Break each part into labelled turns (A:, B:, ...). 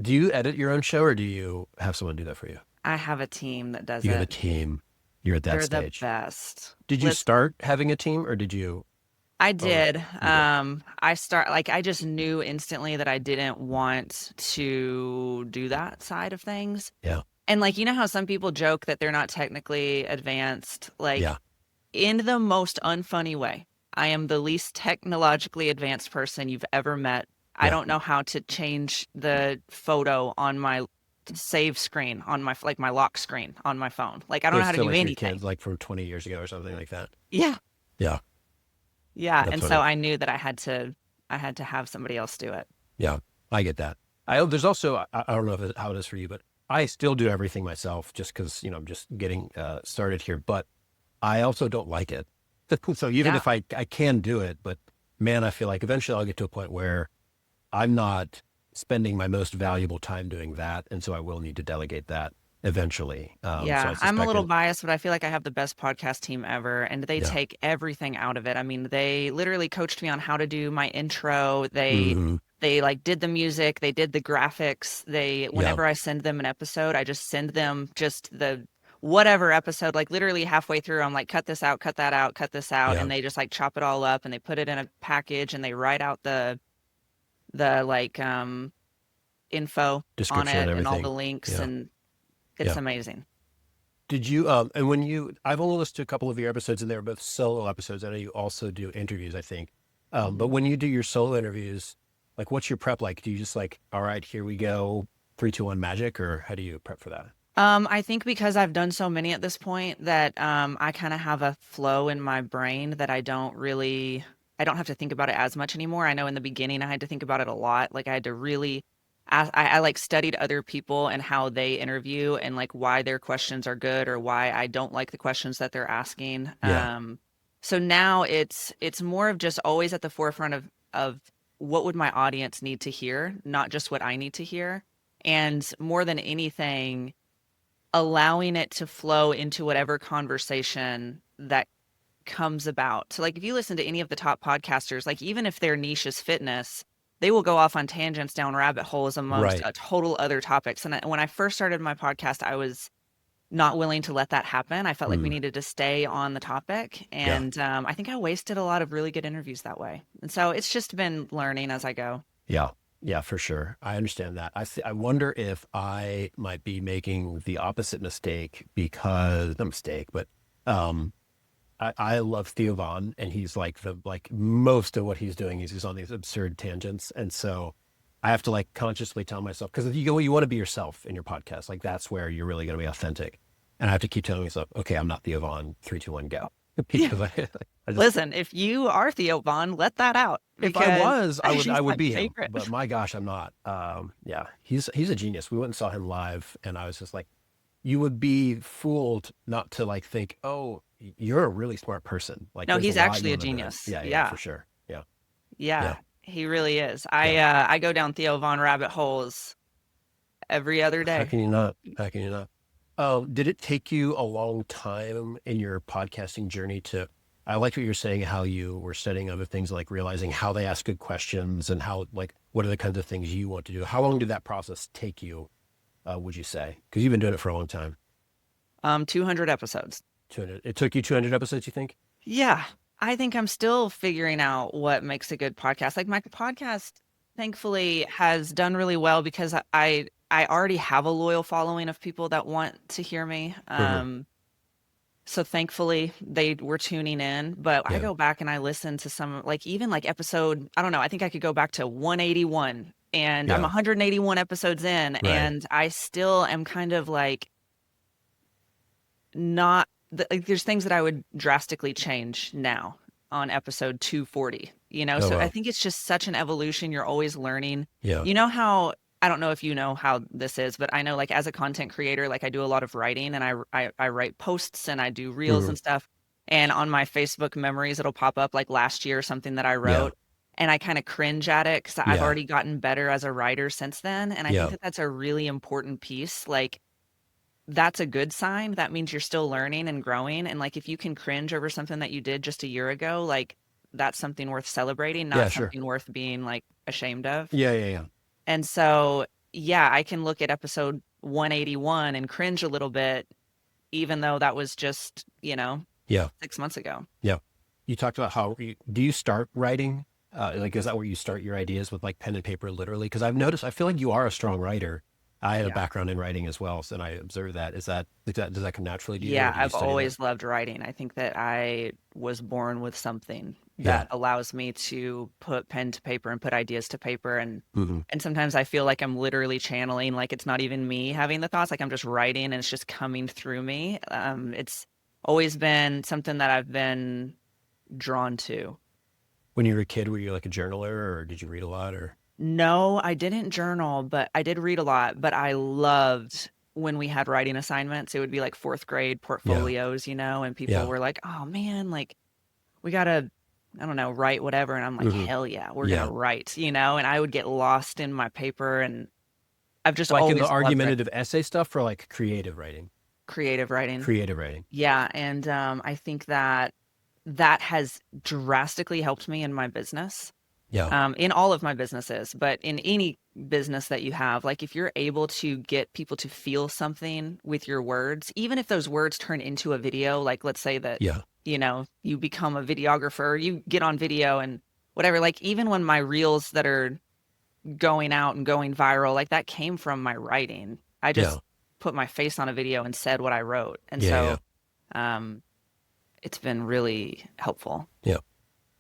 A: Do you edit your own show or do you have someone do that for you?
B: I have a team that does
A: You have a
B: it.
A: team. You're at that
B: They're the
A: stage.
B: best.
A: Did you
B: Listen,
A: start having a team or did you
B: I
A: own it?
B: did.
A: You did.
B: I just knew instantly that I didn't want to do that side of things.
A: Yeah.
B: And like, you know how some people joke that they're not technically advanced? Like,
A: Yeah.
B: in the most unfunny way, I am the least technologically advanced person you've ever met. I
A: Yeah.
B: don't know how to change the photo on my save screen on my like my lock screen on my phone. Like I
A: So
B: don't know
A: it's
B: how to
A: still
B: do
A: like your
B: anything.
A: kids, like from 20 years ago or something like that.
B: Yeah.
A: Yeah.
B: Yeah,
A: That's
B: and so
A: funny.
B: I knew that I had to have somebody else do it.
A: Yeah. I get that. There's also, I don't know how it is for you, but I still do everything myself just because, I'm just getting started here, but I also don't like it. So even
B: Yeah.
A: if I can do it, but man, I feel like eventually I'll get to a point where I'm not spending my most valuable time doing that. And so I will need to delegate that eventually. So I
B: Yeah, I'm a
A: suspect
B: little
A: it.
B: biased, but I feel like I have the best podcast team ever, and they
A: Yeah.
B: take everything out of it. I mean, they literally coached me on how to do my intro.
A: Hmm.
B: They like did the music, they did the graphics. They
A: Yeah.
B: whenever I send them an episode, I just send them just the whatever episode, like literally halfway through, I'm like, cut this out, cut that out, cut this out,
A: Yeah.
B: and they just like chop it all up and they put it in a package and they write out the like info on
A: Description and
B: it and all the
A: everything.
B: links
A: Yeah.
B: and it's
A: Yeah.
B: amazing.
A: Did you, and I've only listened to a couple of your episodes and they were both solo episodes. I know you also do interviews, I think. But
B: Mhm.
A: when you do your solo interviews, like what's your prep like? Do you just like, all right, here we go, 3, 2, 1 magic, or how do you prep for that?
B: I think because I've done so many at this point that I kind of have a flow in my brain that I don't have to think about it as much anymore. I know in the beginning I had to think about it a lot. Like I had to really I like studied other people and how they interview and like why their questions are good or why I don't like the questions that they're asking.
A: Yeah.
B: So now it's more of just always at the forefront of what would my audience need to hear, not just what I need to hear. And more than anything, allowing it to flow into whatever conversation that comes about. So, like, if you listen to any of the top podcasters, like, even if their niche is fitness, they will go off on tangents down rabbit holes amongst
A: Right.
B: a total other topics. And when I first started my podcast, I was not willing to let that happen. I felt like we
A: Mm.
B: needed to stay on the topic.
A: Yeah.
B: And I think I wasted a lot of really good interviews that way. And so it's just been learning as I go.
A: Yeah. Yeah, for sure. I understand that. I wonder if I might be making the opposite mistake because, not mistake, but um, I love Theo Vaughn, and he's like most of what he's doing is he's on these absurd tangents, and so I have to like consciously tell myself because you want to be yourself in your podcast, like that's where you're really going to be authentic, and I have to keep telling myself, okay, I'm not Theo Vaughn, 3, 2, 1, go,
B: Yeah.
A: because I just
B: Listen, if you are Theo Vaughn, let that out
A: if I
B: because
A: was, I
B: she's
A: would
B: my
A: be him,
B: favorite.
A: but my gosh, I'm not. Yeah, he's a genius. We went and saw him live, and I was just like, you would be fooled not to like think, oh, you're a really smart person. Like
B: No,
A: there's a
B: he's
A: lot
B: actually
A: going
B: a
A: on there.
B: genius.
A: Yeah, yeah, for
B: Yeah.
A: sure. Yeah,
B: Yeah.
A: yeah,
B: He really is.
A: yeah.
B: I go down Theo Vaughn rabbit holes every other
A: How
B: day.
A: can you not? How can you not? Did it take you a long time in your podcasting journey to? I liked what you were saying, how you were studying other things, like realizing how they ask good questions and how, like, what are the kinds of things you want to do. How long did that process take you? Would you say? Because you've been doing it for a long time.
B: 200 episodes.
A: 200. It took you 200 episodes, you think?
B: Yeah. I think I'm still figuring out what makes a good podcast. Like my podcast, thankfully, has done really well because I already have a loyal following of people that want to hear me.
A: Hmm.
B: So thankfully they were tuning in, but I
A: Yeah.
B: go back and I listen to some like even like episode, I don't know, I think I could go back to 181 and I'm
A: Yeah.
B: 181 episodes in
A: Right.
B: and I still am kind of like not like there's things that I would drastically change now on episode 240, you know?
A: Oh
B: So I
A: well.
B: think it's just such an evolution. You're always learning.
A: Yeah.
B: You know how I don't know if you know how this is, but I know like as a content creator, like I do a lot of writing and I write posts and I do reels
A: Hmm.
B: and stuff. And on my Facebook memories, it'll pop up like last year something that I
A: Yeah.
B: wrote. And I kind of cringe at it because I've
A: Yeah.
B: already gotten better as a writer since then. And I think
A: Yeah.
B: that that's a really important piece. Like that's a good sign. That means you're still learning and growing. And like if you can cringe over something that you did just a year ago, like that's something worth celebrating,
A: Yeah.
B: not
A: Sure.
B: something worth being like ashamed of.
A: Yeah. Yeah. Yeah.
B: And so yeah, I can look at episode 181 and cringe a little bit, even though that was just,
A: Yeah.
B: 6 months ago.
A: Yeah. You talked about how do you start writing? Like, is that where you start your ideas with like pen and paper, literally? Because I've noticed, I feel like you are a strong writer. I have a
B: Yeah.
A: background in writing as well, so and I observe that. Does that come naturally to you, or
B: Yeah,
A: do you
B: I've
A: study that?
B: always loved writing. I think that I was born with something
A: Yeah.
B: that allows me to put pen to paper and put ideas to paper,
A: Hmm.
B: and sometimes I feel like I'm literally channeling, like it's not even me having the thoughts, like I'm just writing and it's just coming through me. It's always been something that I've been drawn to.
A: When you were a kid, were you like a journaler, or did you read a lot, or?
B: No, I didn't journal, but I did read a lot, but I loved when we had writing assignments. It would be like fourth grade
A: Yeah.
B: portfolios, and people
A: Yeah.
B: were like, "Oh man, like we gotta, I don't know, write whatever." And I'm like,
A: Hmm.
B: "Hell yeah, we're gonna
A: Yeah.
B: write," and I would get lost in my paper, and I've just
A: Like in the
B: always loved
A: argumentative essay stuff, or like creative writing?
B: creative writing.
A: Creative writing.
B: Yeah, and I think that that has drastically helped me in my business.
A: Yeah.
B: In all of my businesses, but in any business that you have, like if you're able to get people to feel something with your words, even if those words turn into a video, like let's say that,
A: Yeah.
B: you become a videographer, you get on video and whatever, like even when my reels that are going out and going viral, like that came from my writing. I
A: Yeah.
B: just put my face on a video and said what I wrote. And
A: Yeah. Yeah.
B: so, um, it's been really helpful.
A: Yeah.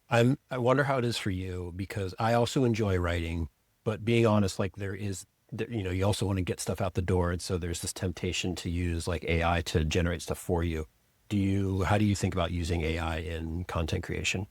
A: I wonder how it is for you, because I also enjoy writing, but being honest, like you also want to get stuff out the door. And so there's this temptation to use like AI to generate stuff for you. How do you think about using AI in content creation?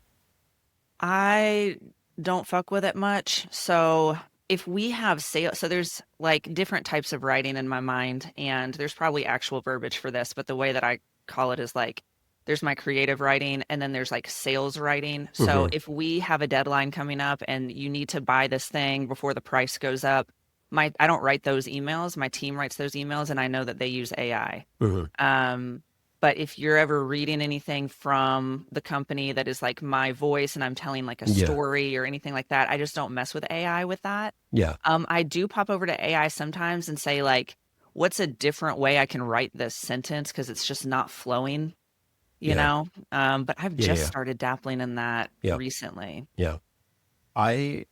B: I don't fuck with it much. So if we have sales, so there's like different types of writing in my mind, and there's probably actual verbiage for this, but the way that I call it is like there's my creative writing and then there's like sales writing. So
A: Hmm.
B: if we have a deadline coming up and you need to buy this thing before the price goes up, I don't write those emails. My team writes those emails, and I know that they use AI.
A: Hmm.
B: Um, but if you're ever reading anything from the company that is like my voice and I'm telling like a
A: Yeah.
B: story or anything like that, I just don't mess with AI with that.
A: Yeah.
B: I do pop over to AI sometimes and say like, what's a different way I can write this sentence? Because it's just not flowing, you
A: Yeah.
B: know? But I've
A: Yeah.
B: just
A: Yeah.
B: started dabbling in that
A: Yeah.
B: recently.
A: Yeah. I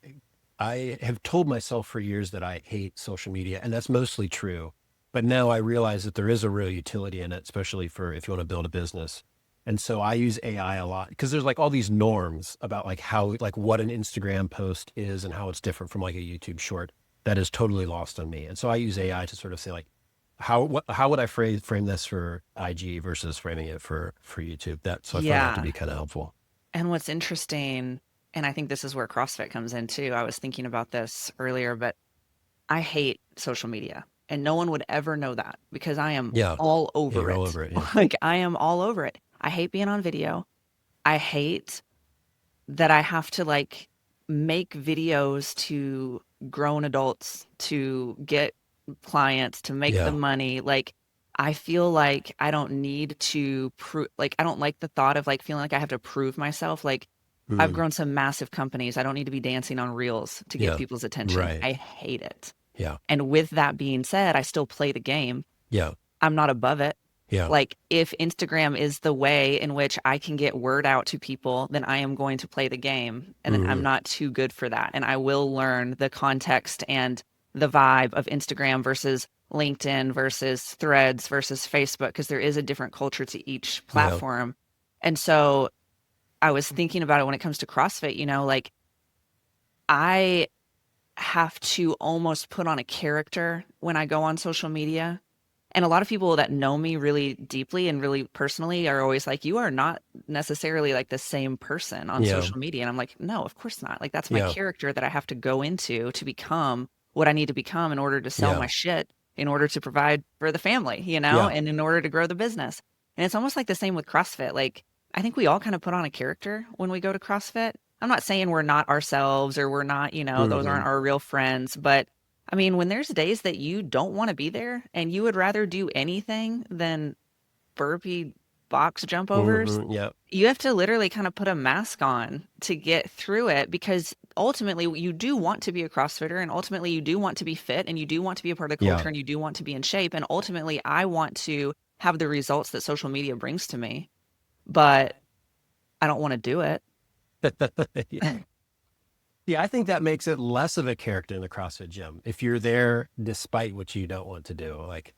A: I have told myself for years that I hate social media, and that's mostly true. But now I realize that there is a real utility in it, especially for if you want to build a business. And so I use AI a lot because there's like all these norms about like how, like what an Instagram post is and how it's different from like a YouTube short that is totally lost on me. And so I use AI to sort of say like, how would I frame this for IG versus framing it for YouTube? So I find that to
B: Yeah.
A: be kind of helpful.
B: And what's interesting, and I think this is where CrossFit comes in too. I was thinking about this earlier, but I hate social media. And no one would ever know that because I am
A: Yeah.
B: all
A: Yeah.
B: over
A: You're all
B: it.
A: over it. Yeah.
B: Like I am all over it. I hate being on video. I hate that I have to like make videos to grown adults to get clients to make the
A: Yeah.
B: money. Like I feel like I don't need to prove, like I don't like the thought of like feeling like I have to prove myself. Like I've
A: Mm.
B: grown some massive companies. I don't need to be dancing on reels to get
A: Yeah.
B: people's attention.
A: Right.
B: I hate it.
A: Yeah.
B: And with that being said, I still play the game.
A: Yeah.
B: I'm not above it.
A: Yeah.
B: Like if Instagram is the way in which I can get word out to people, then I am going to play the game. And I'm
A: Hmm.
B: not too good for that. And I will learn the context and the vibe of Instagram versus LinkedIn versus Threads versus Facebook, because there is a different culture to each
A: Yeah.
B: platform. And so I was thinking about it when it comes to CrossFit, like I have to almost put on a character when I go on social media. And a lot of people that know me really deeply and really personally are always like, you are not necessarily like the same person on
A: Yeah.
B: social media. And I'm like, no, of course not. Like, that's my
A: Yeah.
B: character that I have to go into to become what I need to become in order to sell
A: Yeah.
B: my shit, in order to provide for the family,
A: Yeah.
B: and in order to grow the business. And it's almost like the same with CrossFit. Like, I think we all kind of put on a character when we go to CrossFit. I'm not saying we're not ourselves or we're not, those
A: Hmm.
B: aren't our real friends, but I mean, when there's days that you don't want to be there and you would rather do anything than burpee box jump overs,
A: Hmm. Yeah.
B: you have to literally kind of put a mask on to get through it because ultimately you do want to be a CrossFitter, and ultimately you do want to be fit, and you do want to be a part of the
A: Yeah.
B: culture, and you do want to be in shape. And ultimately I want to have the results that social media brings to me, but I don't want to do it.
A: Yeah, I think that makes it less of a character in the CrossFit gym if you're there despite what you don't want to do. Like,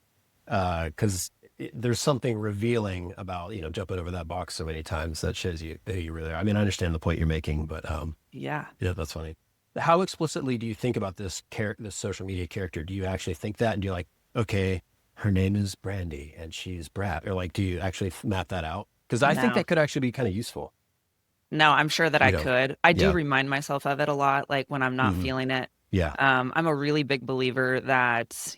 A: because there's something revealing about, jumping over that box so many times that shows you who you really are. I mean, I understand the point you're making, but
B: Yeah.
A: yeah, that's funny. How explicitly do you think about this social media character? Do you actually think that, and do you like, okay, her name is Brandy and she's Brad, or like, do you actually map that out? Because I think
B: No.
A: that could actually be kind of useful.
B: No, I'm sure that
A: You
B: I
A: know?
B: could. I do
A: Yeah.
B: remind myself of it a lot, like when I'm not
A: Hmm.
B: feeling it.
A: Yeah.
B: I'm a really big believer that,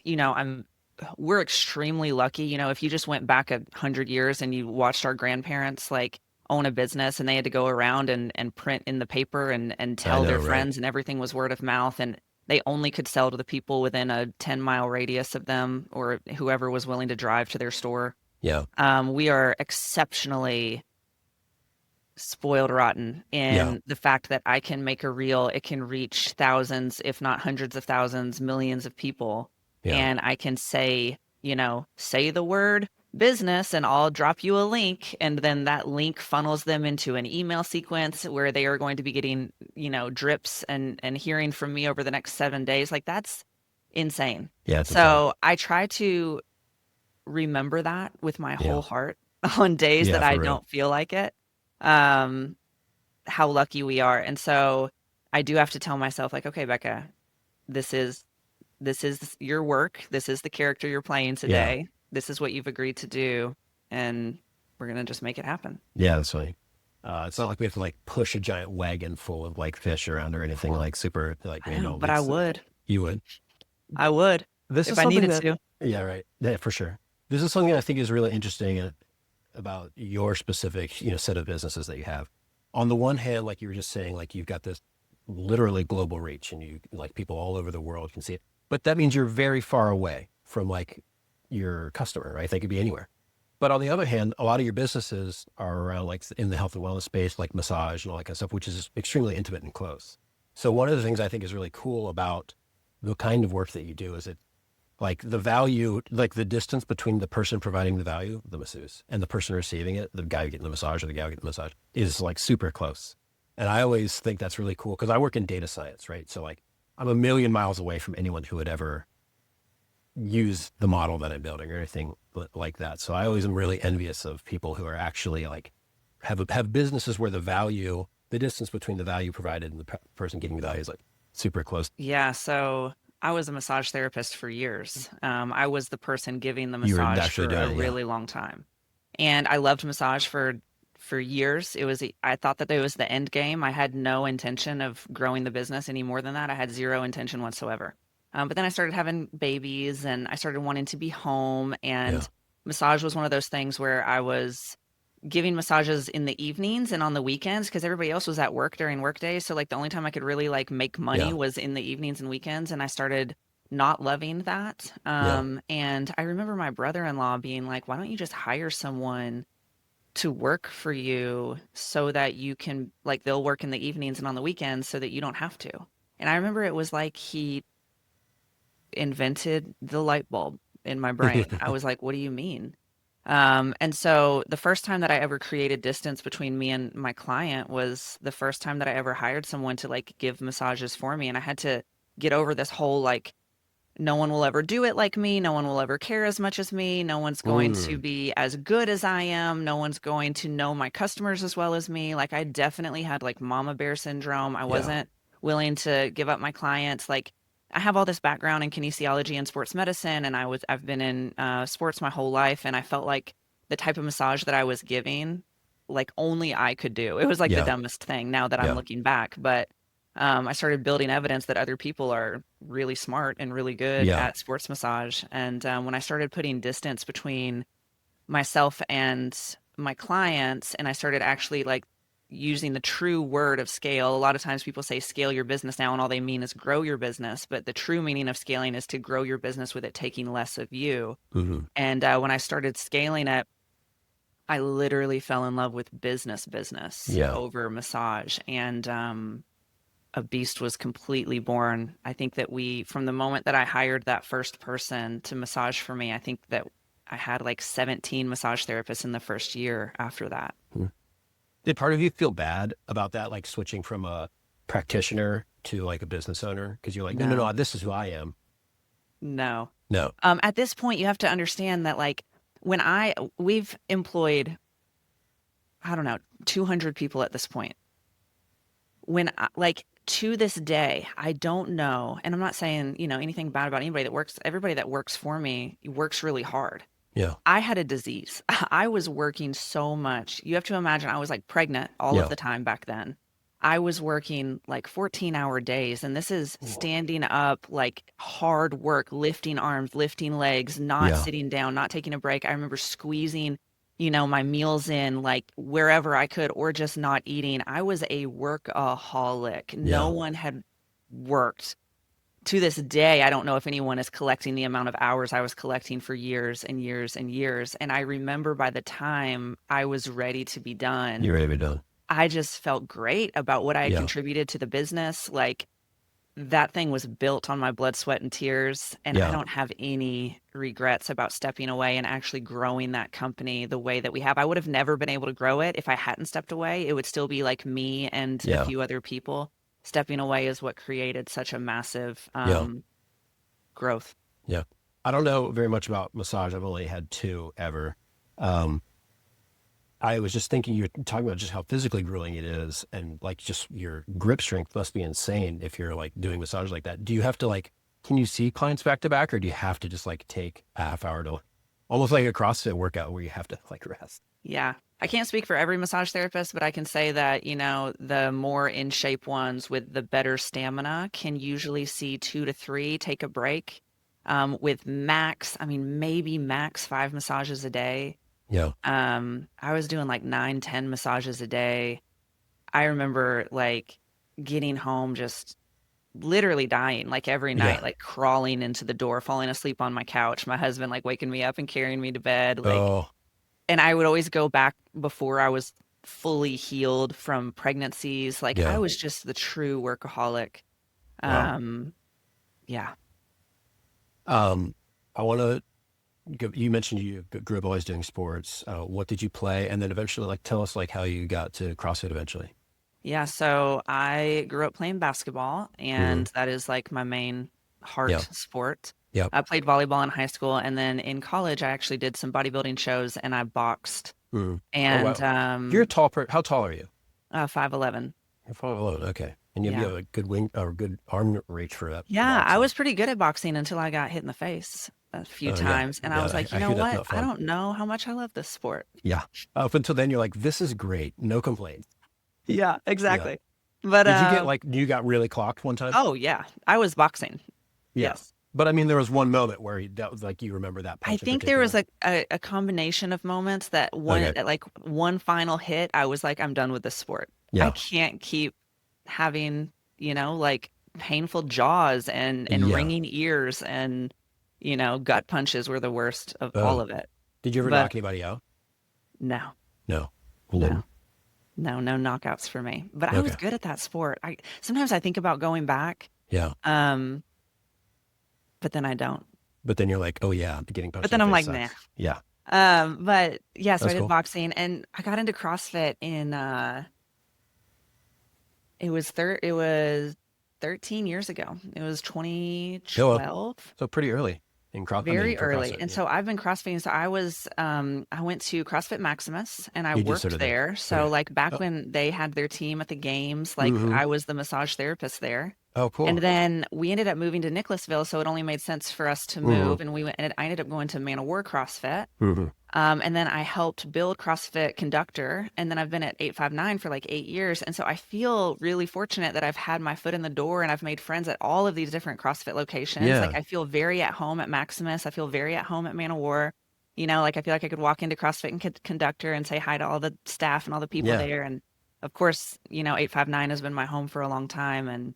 B: we're extremely lucky. If you just went back 100 years and you watched our grandparents like own a business and they had to go around and print in the paper and
A: I
B: tell
A: know,
B: their
A: right?
B: friends, and everything was word of mouth, and they only could sell to the people within a 10-mile radius of them, or whoever was willing to drive to their store.
A: Yeah.
B: We are exceptionally spoiled rotten
A: Yeah.
B: in the fact that I can make a reel, it can reach thousands, if not hundreds of thousands, millions of people.
A: Yeah.
B: And I can say, say the word business and I'll drop you a link. And then that link funnels them into an email sequence where they are going to be getting, drips and hearing from me over the next 7 days. Like that's insane.
A: Yeah. It's insane.
B: So I try to remember that with my
A: Yeah.
B: whole heart on days
A: Yeah.
B: that
A: For
B: I
A: real.
B: don't feel like it. Um, how lucky we are. And so I do have to tell myself like, okay, Becca, this is this is your work. This is the character you're playing
A: Yeah.
B: today. This is what you've agreed to do, and we're gonna just make it happen.
A: Yeah. That's funny. It's not like we have to like push a giant wagon full of like fish around or anything like super like
B: I know,
A: manual.
B: but I
A: It's
B: would.
A: you would.
B: I would
A: This
B: if
A: is
B: I
A: something
B: needed
A: that,
B: to.
A: yeah, right. Yeah, for sure. This is something I think is really interesting about your specific, set of businesses that you have. On the one hand, like you were just saying, like you've got this literally global reach and you like people all over the world can see it. But that means you're very far away from like your customer, right? They could be anywhere. But on the other hand, a lot of your businesses are around like in the health and wellness space, like massage and all that kind of stuff, which is extremely intimate and close. So one of the things I think is really cool about the kind of work that you do is it like the value, like the distance between the person providing the value, the masseuse, and the person receiving it, the guy getting the massage or the gal getting the massage, is like super close. And I always think that's really cool because I work in data science, right? So like I'm a million miles away from anyone who would ever use the model that I'm building or anything like that. So I always am really envious of people who are actually like have businesses where the distance between the value provided and the person getting the value is like super close.
B: Yeah, so I was a massage therapist for years. I was the person giving the
A: You were
B: massage
A: actually
B: for a
A: doing it, yeah,
B: really long time. And I loved massage for years. I thought that it was the end game. I had no intention of growing the business any more than that. I had zero intention whatsoever. But then I started having babies and I started wanting to be home,
A: yeah,
B: and massage was one of those things where I was giving massages in the evenings and on the weekends because everybody else was at work during work days. So like the only time I could really like make money
A: yeah,
B: was in the evenings and weekends, and I started not loving that.
A: yeah.
B: And I remember my brother-in-law being like, "Why don't you just hire someone to work for you so that you can like they'll work in the evenings and on the weekends so that you don't have to." And I remember it was like he invented the light bulb in my brain. I was like, "What do you mean?" And so the first time that I ever created distance between me and my client was the first time that I ever hired someone to like give massages for me. And I had to get over this whole like, no one will ever do it like me. No one will ever care as much as me. No one's going to
A: Mm,
B: be as good as I am. No one's going to know my customers as well as me. Like I definitely had like mama bear syndrome. I
A: yeah,
B: wasn't willing to give up my clients. Like I have all this background in kinesiology and sports medicine, and I've been in sports my whole life, and I felt like the type of massage that I was giving, like only I could do. It was like the
A: yeah,
B: dumbest thing now that I'm
A: yeah,
B: looking back, but I started building evidence that other people are really smart and really good
A: yeah,
B: at sports massage. And when I started putting distance between myself and my clients, and I started actually like using the true word of scale. A lot of times people say scale your business now, and all they mean is grow your business. But the true meaning of scaling is to grow your business with it taking less of you.
A: hmm,
B: And when I started scaling it, I literally fell in love with business
A: yeah,
B: over massage. And a beast was completely born. I think that from the moment that I hired that first person to massage for me, I think that I had like 17 massage therapists in the first year after that.
A: Hmm. Did part of you feel bad about that, like switching from a practitioner to like a business owner? Because you're like, no, no,
B: No,
A: no, this is who I am.
B: no.
A: No.
B: At this point, you have to understand that like we've employed, I don't know, 200 people at this point. Like to this day, I don't know, and I'm not saying, anything bad about anybody that works, everybody that works for me works really hard.
A: Yeah.
B: I had a disease. I was working so much. You have to imagine I was like pregnant all of
A: Yeah.
B: the time back then. I was working like 14-hour days, and this is standing up, like hard work, lifting arms, lifting legs, not
A: Yeah.
B: sitting down, not taking a break. I remember squeezing, my meals in like wherever I could, or just not eating. I was a workaholic. No
A: Yeah.
B: one had worked. To this day, I don't know if anyone is collecting the amount of hours I was collecting for years and years and years. And I remember by the time I was ready to be done,
A: You're ready to be done.
B: I just felt great about what I had
A: Yeah.
B: contributed to the business. Like that thing was built on my blood, sweat, and tears. And I
A: Yeah.
B: don't have any regrets about stepping away and actually growing that company the way that we have. I would have never been able to grow it if I hadn't stepped away. It would still be like me and a
A: Yeah.
B: few other people. Stepping away is what created such a massive
A: Yeah.
B: growth.
A: Yeah. I don't know very much about massage. I've only had two ever. Um, I was just thinking, you're talking about just how physically grueling it is, and like just your grip strength must be insane if you're like doing massage like that. Do you have to like, can you see clients back to back, or do you have to just like take a half hour to almost like a CrossFit workout where you have to like rest?
B: Yeah. I can't speak for every massage therapist, but I can say that, the more in shape ones with the better stamina can usually see 2 to 3, take a break. With max, I mean, maybe max 5 massages a day.
A: Yeah.
B: I was doing like 9, 10 massages a day. I remember like getting home just literally dying like every night,
A: Yeah.
B: like crawling into the door, falling asleep on my couch, my husband like waking me up and carrying me to bed. Like,
A: Oh,
B: and I would always go back before I was fully healed from pregnancies. Like I
A: yeah.
B: was just the true workaholic.
A: Wow.
B: Um, yeah.
A: I want to you mentioned you grew up always doing sports. What did you play? And then eventually, like, tell us like how you got to CrossFit eventually.
B: Yeah, so I grew up playing basketball,
A: Hmm.
B: and that is like my main
A: Yeah.
B: heart sport.
A: Yeah.
B: I played volleyball in high school, and then in college, I actually did some bodybuilding shows and I boxed.
A: Mm. Oh,
B: And
A: wow. You're a tall How tall are you?
B: 5'11".
A: You're 5'11". Okay. And you
B: Yeah.
A: have a good wing or good arm reach for that
B: Yeah, I
A: boxing.
B: was pretty good at boxing until I got hit in the face a few
A: Oh, yeah.
B: times, and I
A: Yeah.
B: was like, you
A: I
B: know
A: hear that's
B: what?
A: not
B: I
A: fun.
B: don't know how much I love this sport.
A: Yeah. Up until then, you're like, this is great. No complaints.
B: Yeah,
A: Yeah.
B: exactly. But
A: You got really clocked one time?
B: oh yeah, I was boxing.
A: Yeah.
B: Yes.
A: But I mean, there was one moment where that was like, you remember that
B: I
A: punch in
B: think there was
A: particular.
B: a combination of moments that
A: Okay.
B: like one final hit, I was like, I'm done with this sport. I
A: Yeah.
B: can't keep having, like painful jaws and
A: Yeah.
B: ringing ears and, gut punches were the worst of all
A: Oh,
B: of it.
A: did you ever
B: But
A: knock anybody out?
B: no,
A: No. You
B: no,
A: didn't?
B: no knockouts for me. But I was
A: Okay.
B: good at that sport. I sometimes I think about going back,
A: Yeah.
B: um, but then I don't.
A: But then you're like, oh yeah, getting
B: But
A: punched in
B: then
A: the
B: I'm
A: face
B: like, nah.
A: sucks. Yeah.
B: But yeah, so I
A: That's
B: did
A: cool.
B: boxing and I got into CrossFit in it was 13 years ago. It was
A: Yeah, well,
B: 2012,
A: so pretty early
B: very
A: for
B: early.
A: CrossFit.
B: And
A: Yeah.
B: so I've been CrossFitting. So I went to CrossFit Maximus and I
A: You just
B: worked
A: started there.
B: there. So
A: Okay.
B: like back
A: Oh,
B: when they had their team at the games, like
A: hmm.
B: I was the massage therapist there.
A: Oh,
B: And
A: cool.
B: then we ended up moving to Nicholasville, so it only made sense for us to
A: Hmm.
B: move. And I ended up going to Man of War CrossFit.
A: Hmm.
B: And then I helped build CrossFit Conductor, and then I've been at 859 for like 8 years. And so I feel really fortunate that I've had my foot in the door and I've made friends at all of these different CrossFit locations. Like
A: Yeah.
B: I feel very at home at Maximus. I feel very at home at Man of War. Like I feel like I could walk into CrossFit and Conductor and say hi to all the staff and all the people
A: Yeah.
B: there. And of course, 859 has been my home for a long time. And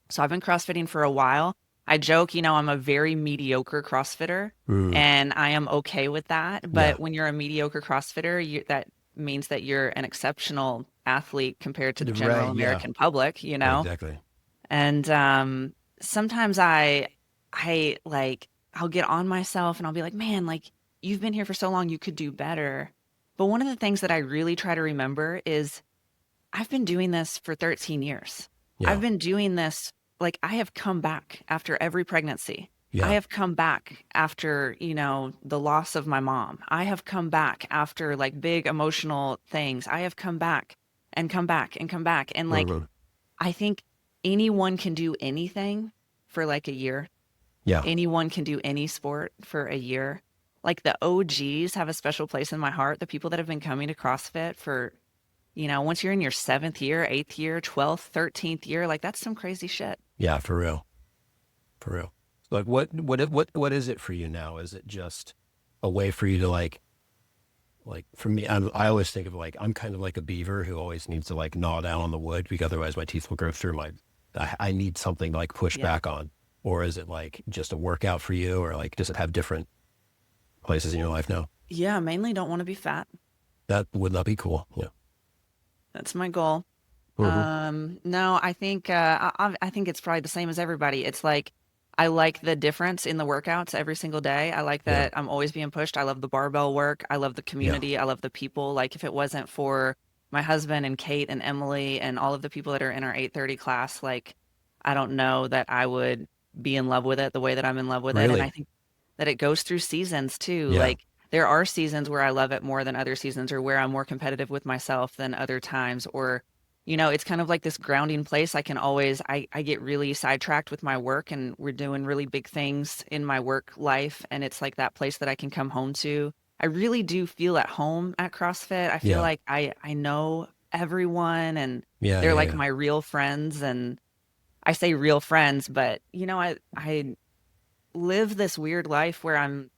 B: so I've been CrossFitting for a while. I joke, I'm a very mediocre CrossFitter
A: Mm.
B: and I am okay with that.
A: Yeah.
B: But when you're a mediocre CrossFitter, that means that you're an exceptional athlete compared to the general
A: Right. Yeah.
B: American public.
A: Exactly.
B: And sometimes I like I'll get on myself and I'll be like, man, like you've been here for so long, you could do better. But one of the things that I really try to remember is I've been doing this for 13 years. I've
A: Yeah.
B: been doing this, like, I have come back after every pregnancy. I
A: Yeah.
B: have come back after, the loss of my mom. I have come back after like big emotional things. I have come back and come back and come back. And like,
A: Hmm.
B: I think anyone can do anything for like a year.
A: Yeah.
B: Anyone can do any sport for a year. Like the OGs have a special place in my heart. The people that have been coming to CrossFit for once you're in your seventh year, eighth year, 12th, 13th year, like that's some crazy shit.
A: Yeah. For real. For real. Like what is it for you now? Is it just a way for you to like for me, I always think of like, I'm kind of like a beaver who always needs to like gnaw down on the wood because otherwise my teeth will grow through I need something to like push
B: Yeah.
A: back on. Or is it like just a workout for you, or like, does it have different places in your life now?
B: Yeah, mainly don't want to be fat.
A: That would not be cool. Yeah.
B: That's my goal.
A: Hmm.
B: No, I think I think it's probably the same as everybody. It's like I like the difference in the workouts every single day. I like
A: Yeah.
B: that I'm always being pushed. I love the barbell work. I love the
A: Yeah.
B: community. I love the people. Like if it wasn't for my husband and Kate and Emily and all of the people that are in our 8:30 class, like I don't know that I would be in love with it the way that I'm in love with it. And I
A: Really?
B: think that it goes through seasons too.
A: Yeah.
B: Like there are seasons where I love it more than other seasons or where I'm more competitive with myself than other times or it's kind of like this grounding place. I get really sidetracked with my work and we're doing really big things in my work life. And it's like that place that I can come home to. I really do feel at home at CrossFit. I feel
A: Yeah.
B: like I know everyone and
A: Yeah.
B: they're
A: Yeah.
B: like
A: Yeah.
B: my real friends. And I say real friends, but I live this weird life where I'm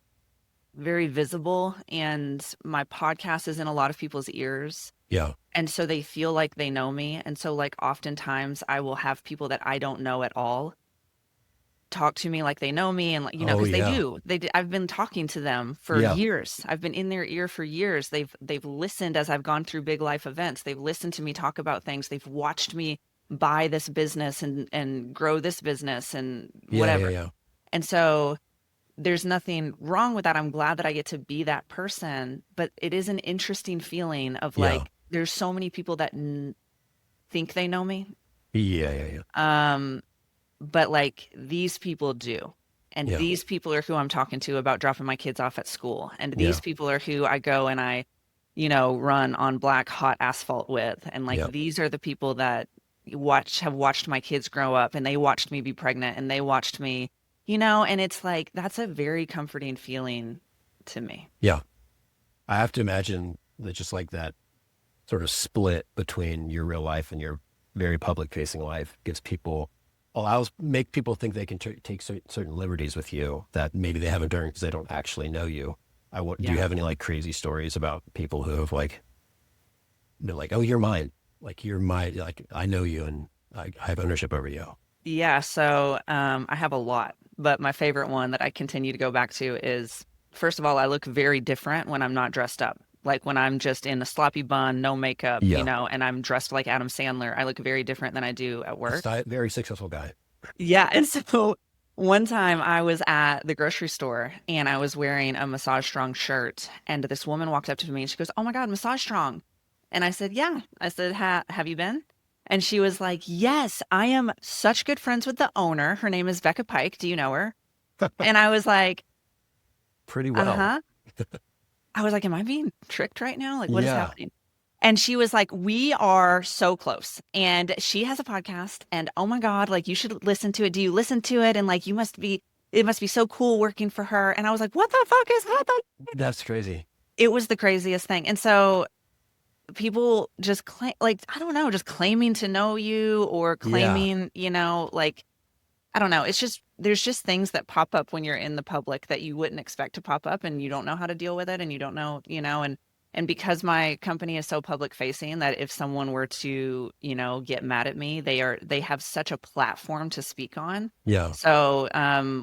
B: very visible and my podcast is in a lot of people's ears.
A: Yeah.
B: And so they feel like they know me. And so like oftentimes I will have people that I don't know at all talk to me like they know me and like,
A: Oh
B: because they
A: yeah.
B: do. I've been talking to them for
A: Yeah.
B: years. I've been in their ear for years. They've listened as I've gone through big life events. They've listened to me talk about things. They've watched me buy this business and grow this business and
A: Yeah. Yeah.
B: whatever.
A: Yeah.
B: And so there's nothing wrong with that. I'm glad that I get to be that person, but it is an interesting feeling of
A: Yeah.
B: like there's so many people that think they know me.
A: Yeah. Yeah. Yeah.
B: Um, but like these people do. And
A: Yeah.
B: these people are who I'm talking to about dropping my kids off at school. And these
A: Yeah.
B: people are who I go and run on black hot asphalt with. And like
A: Yeah.
B: these are the people that have watched my kids grow up and they watched me be pregnant and they watched me, and it's like that's a very comforting feeling to me.
A: Yeah. I have to imagine that just like that sort of split between your real life and your very public facing life make people think they can take certain liberties with you that maybe they haven't done because they don't actually know you. Do you
B: Yeah.
A: have any like crazy stories about people who have like, they're like, oh, you're mine. Like you're my, like, I know you and I have ownership over you.
B: Yeah, so I have a lot, but my favorite one that I continue to go back to is first of all, I look very different when I'm not dressed up. Like when I'm just in a sloppy bun, no makeup,
A: Yeah.
B: and I'm dressed like Adam Sandler, I look very different than I do at work.
A: Very successful guy.
B: Yeah, and so one time I was at the grocery store and I was wearing a Massage Strong shirt, and this woman walked up to me and she goes, "Oh my God, Massage Strong." And I said, "Yeah." I said, Have you been?" And she was like, "Yes, I am such good friends with the owner. Her name is Becca Pike. Do you know her?" And I was like,
A: Pretty well.
B: "Uh-huh." I was like, "Am I being tricked right now? Like, what is
A: Yeah.
B: happening?" And she was like, "We are so close." And she has a podcast. And oh my God, like, you should listen to it. Do you listen to it? And like, it must be so cool working for her. And I was like, what the fuck is happening?
A: That's crazy.
B: It was the craziest thing. And so people just claim, like, I don't know, just claiming to know you or
A: Yeah.
B: claiming, like, I don't know. It's just, there's just things that pop up when you're in the public that you wouldn't expect to pop up and you don't know how to deal with it and you don't know, and because my company is so public facing that if someone were to, get mad at me, they have such a platform to speak on.
A: Yeah.
B: So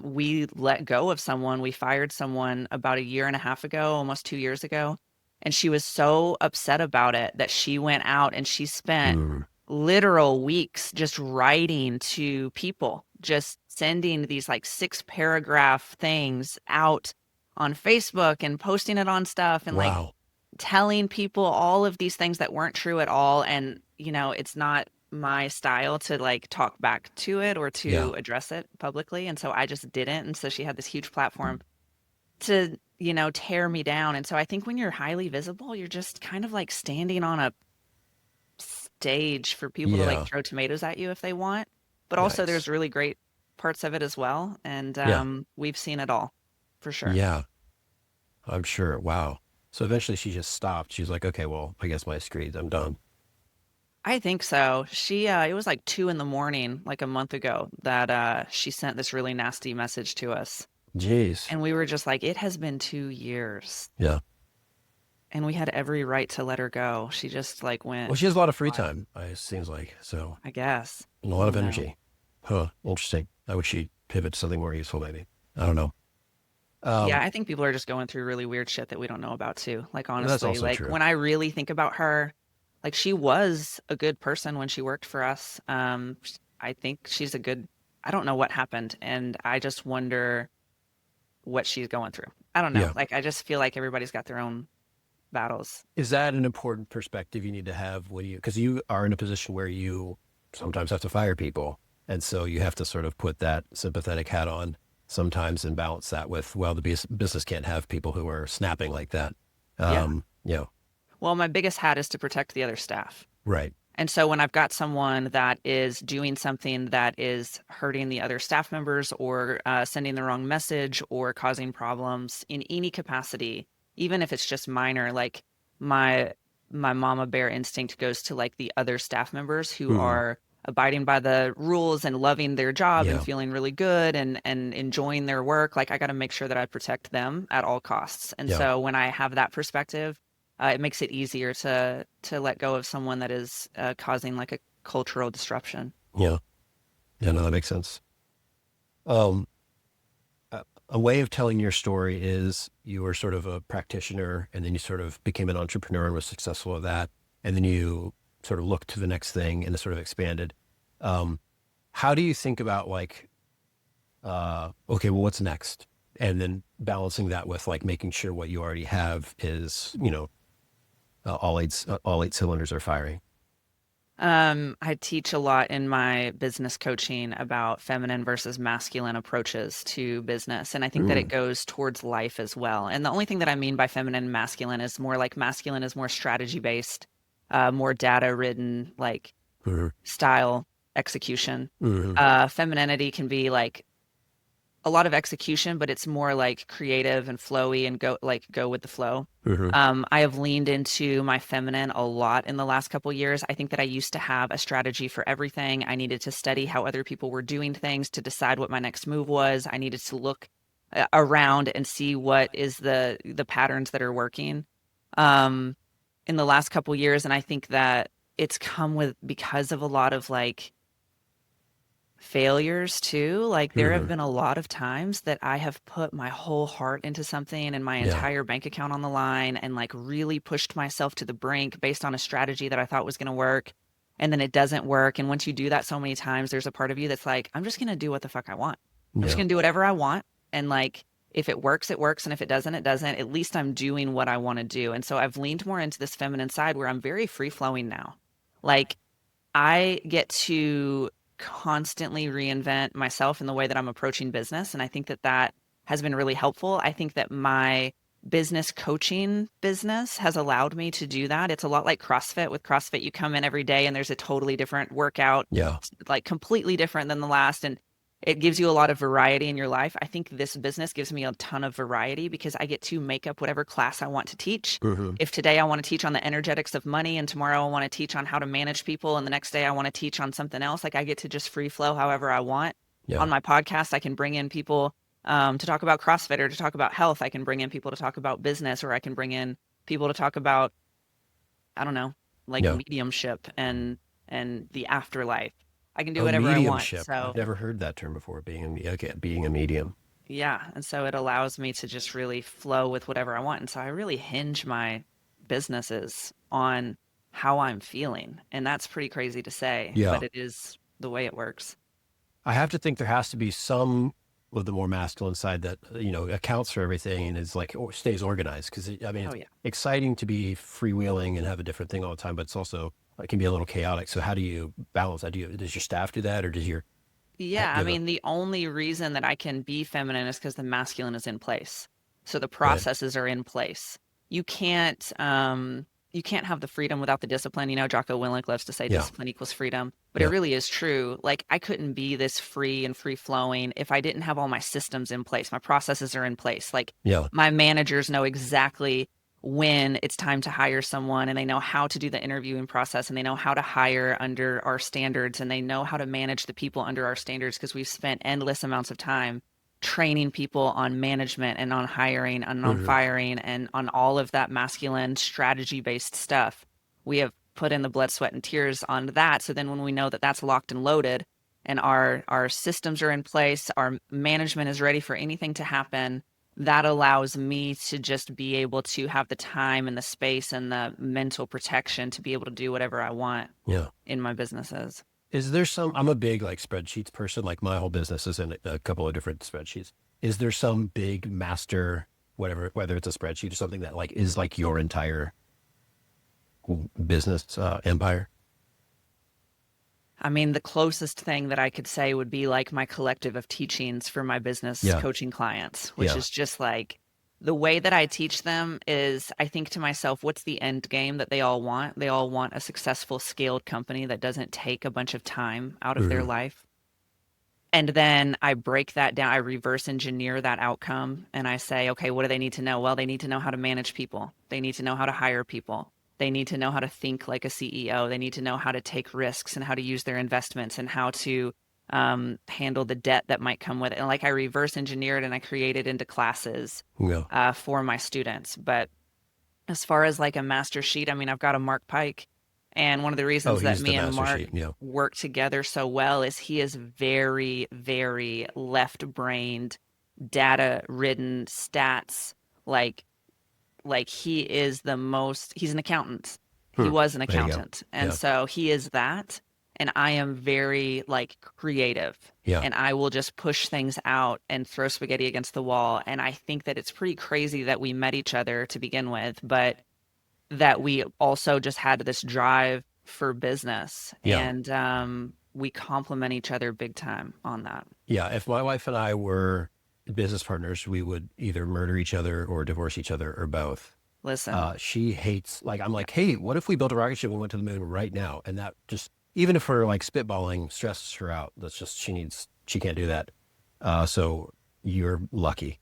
B: we let go of someone. We fired someone about a year and a half ago, almost 2 years ago. And she was so upset about it that she went out and she spent
A: Mm.
B: literal weeks just writing to people, just sending these like 6 paragraph things out on Facebook and posting it on stuff and like
A: Wow.
B: telling people all of these things that weren't true at all. And, it's not my style to like talk back to it or
A: Yeah.
B: to address it publicly. And so I just didn't. And so she had this huge platform to, tear me down. And so I think when you're highly visible, you're just kind of like standing on a stage for people to like
A: Yeah.
B: throw tomatoes at you if they want. But also
A: Nice.
B: there's really great parts of it as well. And
A: Yeah.
B: we've seen it all for sure.
A: Yeah. I'm sure. Wow. So eventually she just stopped. She's like, okay, well, I guess my screeds, I'm done.
B: I think so. It was like 2 in the morning, like a month ago, that she sent this really nasty message to us.
A: Jeez.
B: And we were just like, it has been 2 years.
A: Yeah.
B: And we had every right to let her go. She just like
A: Well,
B: went
A: she has a lot of free
B: wild,
A: time, it seems like. So,
B: I guess.
A: and a
B: I
A: lot of
B: don't know.
A: energy. Huh. Interesting. I wish she'd pivot to something more useful, maybe. I don't know.
B: Yeah,
A: Um,
B: I think people are just going through really weird shit that we don't know about too. Like
A: that's
B: honestly,
A: also
B: like
A: true.
B: when I really think about her, like she was a good person when she worked for us. I think she's a good, I don't know what happened, and I just wonder what she's going through. I don't know.
A: Yeah.
B: Like I just feel like everybody's got their own battles.
A: Is that an important perspective you need to have when because you are in a position where you sometimes have to fire people. And so you have to sort of put that sympathetic hat on sometimes and balance that with, well, the business can't have people who are snapping like that.
B: Yeah.
A: Yeah.
B: Well, my biggest hat is to protect the other staff.
A: Right.
B: And so when I've got someone that is doing something that is hurting the other staff members or sending the wrong message or causing problems in any capacity, even if it's just minor, like my my mama bear instinct goes to like the other staff members who
A: Hmm.
B: are abiding by the rules and loving their job and
A: Yeah.
B: feeling really good and enjoying their work. Like I got to make sure that I protect them at all costs. And
A: Yeah.
B: so when I have that perspective, it makes it easier to let go of someone that is causing like a cultural disruption.
A: Yeah. Yeah. No, that makes sense. Um, a way of telling your story is you were sort of a practitioner and then you sort of became an entrepreneur and was successful at that. And then you sort of looked to the next thing and it sort of expanded. Um, how do you think about like, okay, well, what's next? And then balancing that with like making sure what you already have is, all eight cylinders are firing.
B: I teach a lot in my business coaching about feminine versus masculine approaches to business. And I think that it
A: Mm,
B: goes towards life as well. And the only thing that I mean by feminine and masculine is more like masculine is more strategy based, more data ridden, like
A: mhm,
B: style execution.
A: mhm,
B: Femininity can be like a lot of execution, but it's more like creative and flowy and go with the flow.
A: mhm.
B: I have leaned into my feminine a lot in the last couple years. I think that I used to have a strategy for everything. I needed to study how other people were doing things to decide what my next move was. I needed to look around and see what is the patterns that are working um, in the last couple years. And I think that it's come with because of a lot of like failures too. Like there have
A: Mhm.
B: been a lot of times that I have put my whole heart into something and my
A: Yeah.
B: entire bank account on the line and like really pushed myself to the brink based on a strategy that I thought was going to work. And then it doesn't work. And once you do that so many times, there's a part of you that's like, I'm just going to do what the fuck I want. I'm just
A: Yeah.
B: going to do whatever I want. And like, if it works, it works. And if it doesn't, it doesn't. At least I'm doing what I want to do. And so I've leaned more into this feminine side where I'm very free flowing now. Like, I get to constantly reinvent myself in the way that I'm approaching business. And I think that that has been really helpful. I think that my business coaching business has allowed me to do that. It's a lot like CrossFit. With CrossFit, you come in every day and there's a totally different workout,
A: Yeah.
B: like completely different than the last. And it gives you a lot of variety in your life. I think this business gives me a ton of variety because I get to make up whatever class I want to teach.
A: Mhm.
B: If today I want to teach on the energetics of money and tomorrow I want to teach on how to manage people and the next day I want to teach on something else, like I get to just free flow however I want. On
A: Yeah.
B: my podcast, I can bring in people to talk about CrossFit or to talk about health. I can bring in people to talk about business, or I can bring in people to talk about, I don't know, like
A: Yeah.
B: mediumship and the afterlife. I can do
A: Oh,
B: whatever I want.
A: mediumship. I've
B: So
A: never heard that term before. Being a medium.
B: yeah, and so it allows me to just really flow with whatever I want. And so I really hinge my businesses on how I'm feeling. And that's pretty crazy to say,
A: Yeah.
B: but it is the way it works.
A: I have to think there has to be some of the more masculine side that, accounts for everything and is like, or stays organized. Cause I mean,
B: Oh
A: it's
B: yeah.
A: exciting to be freewheeling and have a different thing all the time, but it's also, it can be a little chaotic. So how do you balance that? Does your staff do that or does your,
B: Yeah,
A: do
B: I
A: you have a,
B: mean, the only reason that I can be feminine is because the masculine is in place. So the
A: right.
B: processes are in place. You can't you can't have the freedom without the discipline. You know, Jocko Willink loves to say
A: Yeah.
B: discipline equals freedom, but it
A: Yeah.
B: really is true. Like I couldn't be this free and free flowing if I didn't have all my systems in place. My processes are in place. Like
A: Yeah.
B: my managers know exactly when it's time to hire someone and they know how to do the interviewing process and they know how to hire under our standards and they know how to manage the people under our standards because we've spent endless amounts of time training people on management and on hiring and on
A: Hmm.
B: firing and on all of that masculine strategy based stuff. We have put in the blood, sweat, and tears on that. So then when we know that that's locked and loaded and our systems are in place, our management is ready for anything to happen, that allows me to just be able to have the time and the space and the mental protection to be able to do whatever I want
A: Yeah.
B: in my businesses.
A: Is there some, I'm a big like spreadsheets person, like my whole business is in a couple of different spreadsheets. Is there some big master, whatever, whether it's a spreadsheet or something that like is like your entire business empire?
B: I mean, the closest thing that I could say would be like my collective of teachings for my business
A: Yeah.
B: coaching clients, which
A: Yeah.
B: is just like the way that I teach them is I think to myself, what's the end game that they all want? They all want a successful scaled company that doesn't take a bunch of time out of their
A: Hmm.
B: life. And then I break that down, I reverse engineer that outcome and I say, okay, what do they need to know? Well, they need to know how to manage people. They need to know how to hire people. They need to know how to think like a CEO. They need to know how to take risks and how to use their investments and how to handle the debt that might come with it. And like I reverse engineered and I created into classes
A: Yeah.
B: for my students. But as far as like a master sheet, I mean, I've got a Mark Pike. And one of the
A: Oh,
B: reasons that
A: he's the
B: me and
A: master
B: Mark
A: sheet. Yeah.
B: work together so well is he is very, very left-brained, data-ridden, stats. Like, like he is the most, he's an accountant. He
A: Hmm.
B: was an
A: There you go.
B: accountant. And
A: Yeah.
B: so he is that. And I am very like creative.
A: Yeah.
B: And I will just push things out and throw spaghetti against the wall. And I think that it's pretty crazy that we met each other to begin with, but that we also just had this drive for business
A: Yeah.
B: and we complement each other big time on that.
A: Yeah. If my wife and I were business partners, we would either murder each other or divorce each other or both.
B: Listen,
A: She hates, like, I'm like, hey, what if we built a rocket ship and went to the moon right now? And that just, even if we're like spitballing, stresses her out. That's just, she can't do that. So you're lucky.